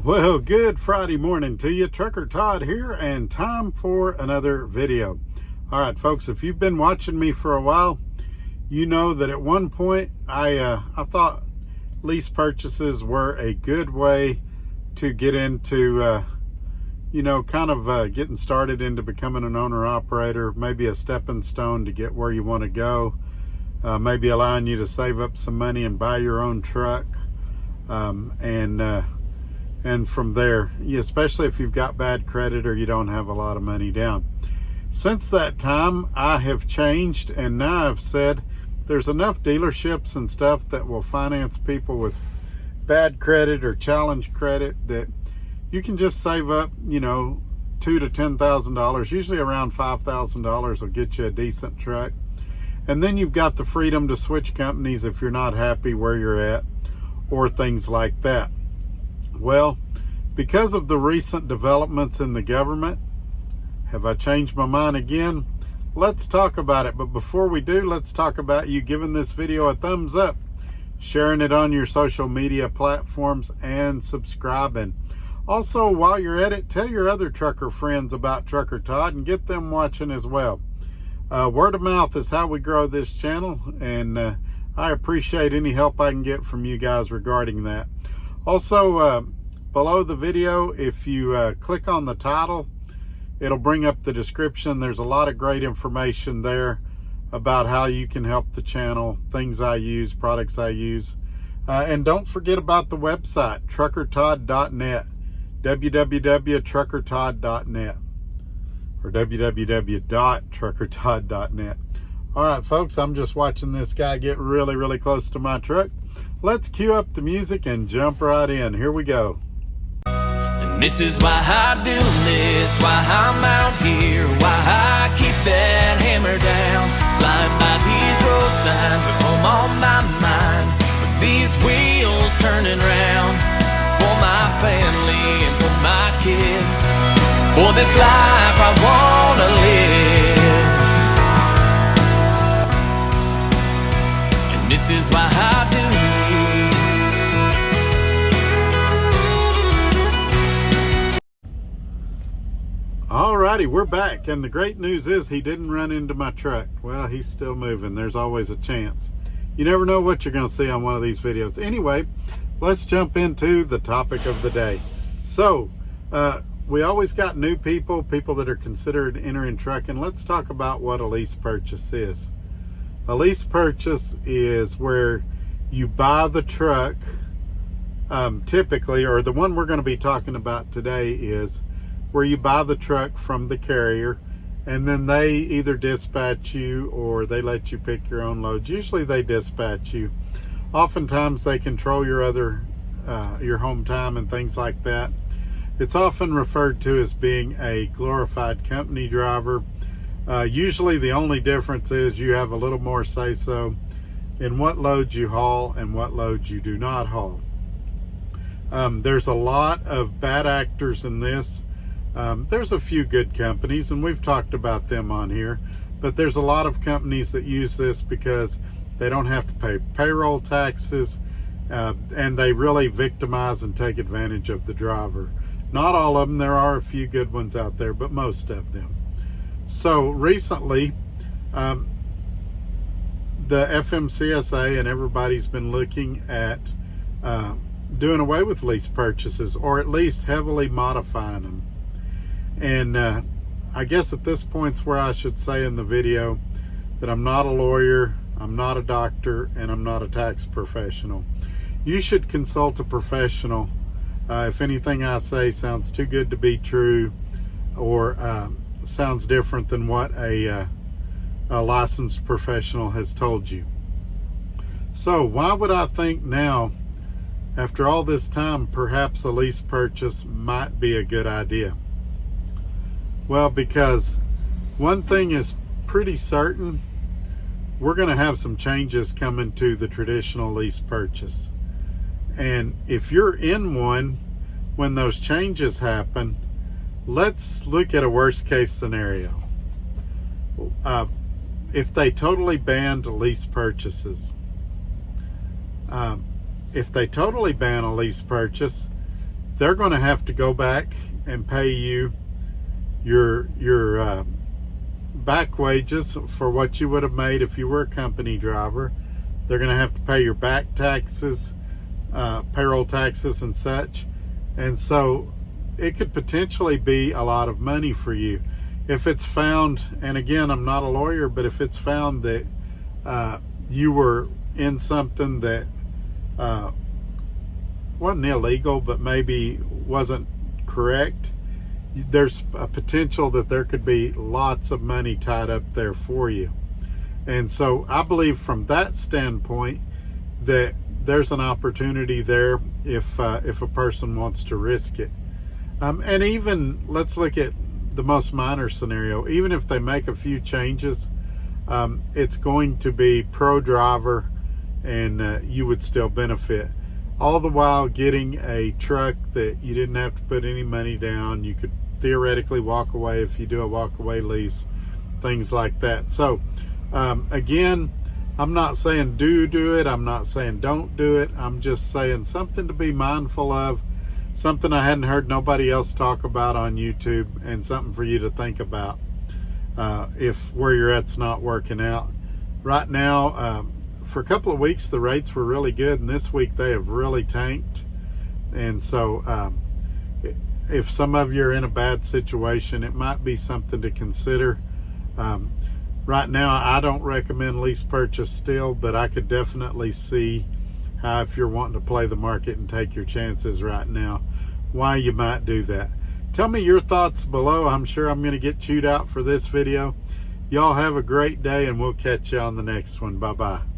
Well, good Friday morning to you. Trucker Todd here, and time for another video. All right, folks, if you've been watching me for a while, you know that at one point I thought lease purchases were a good way to get into, getting started into becoming an owner-operator, maybe a stepping stone to get where you want to go, maybe allowing you to save up some money and buy your own truck, and from there, especially if you've got bad credit or you don't have a lot of money down. Since that time, I have changed, and now I've said there's enough dealerships and stuff that will finance people with bad credit or challenge credit that you can just save up, $2,000 to $10,000. Usually around $5,000 will get you a decent truck. And then you've got the freedom to switch companies if you're not happy where you're at or things like that. Well, because of the recent developments in the government, have I changed my mind again? Let's talk about it. But before we do, let's talk about you giving this video a thumbs up, sharing it on your social media platforms, and subscribing. Also, while you're at it, tell your other trucker friends about Trucker Todd and get them watching as well. Word of mouth is how we grow this channel, and I appreciate any help I can get from you guys regarding that. Also, below the video, if you click on the title, it'll bring up the description. There's a lot of great information there about how you can help the channel, things I use, products I use. And don't forget about the website, truckertodd.net, www.truckertodd.net, or www.truckertodd.net. All right, folks, I'm just watching this guy get really, really close to my truck. Let's cue up the music and jump right in. Here we go. And this is why I do this, why I'm out here, why I keep that hammer down. Flying by these road signs with home on my mind, with these wheels turning round. For my family and for my kids, for this life I wanna live. And this is why I do this. Alrighty, we're back, and the great news is he didn't run into my truck. Well, he's still moving. There's always a chance. You never know what you're going to see on one of these videos. Anyway, let's jump into the topic of the day. So, we always got new people that are considered entering trucking. Let's talk about what a lease purchase is. A lease purchase is where you buy the truck, typically, or the one we're going to be talking about today is where you buy the truck from the carrier, and then they either dispatch you or they let you pick your own loads. Usually they dispatch you. Oftentimes they control your home time and things like that. It's often referred to as being a glorified company driver. Usually the only difference is you have a little more say-so in what loads you haul and what loads you do not haul. There's a lot of bad actors in this. There's a few good companies, and we've talked about them on here, but there's a lot of companies that use this because they don't have to pay payroll taxes, and they really victimize and take advantage of the driver. Not all of them. There are a few good ones out there, but most of them. So recently, the FMCSA and everybody's been looking at doing away with lease purchases, or at least heavily modifying them. And I guess at this point's where I should say in the video that I'm not a lawyer, I'm not a doctor, and I'm not a tax professional. You should consult a professional if anything I say sounds too good to be true, or sounds different than what a licensed professional has told you. So why would I think now, after all this time, perhaps a lease purchase might be a good idea? Well, because one thing is pretty certain, we're going to have some changes coming to the traditional lease purchase. And if you're in one, when those changes happen, let's look at a worst case scenario. If they totally banned lease purchases, if they totally ban a lease purchase, they're going to have to go back and pay you your back wages for what you would have made if you were a company driver. They're going to have to pay your back taxes, payroll taxes and such. And so it could potentially be a lot of money for you. If it's found, and again, I'm not a lawyer, but if it's found that you were in something that wasn't illegal, but maybe wasn't correct, there's a potential that there could be lots of money tied up there for you. And so I believe from that standpoint that there's an opportunity there if a person wants to risk it. And even, let's look at the most minor scenario. Even if they make a few changes, it's going to be pro driver, and you would still benefit. All the while getting a truck that you didn't have to put any money down. You could theoretically walk away if you do a walk away lease, things like that. So again, I'm not saying do it. I'm not saying don't do it. I'm just saying something to be mindful of, something I hadn't heard nobody else talk about on YouTube, and something for you to think about if where you're at's not working out. Right now, for a couple of weeks, the rates were really good, and this week they have really tanked. And so if some of you are in a bad situation, it might be something to consider. Right now, I don't recommend lease purchase still, but I could definitely see how, if you're wanting to play the market and take your chances right now, why you might do that. Tell me your thoughts below. I'm sure I'm going to get chewed out for this video. Y'all have a great day, and we'll catch you on the next one. Bye-bye.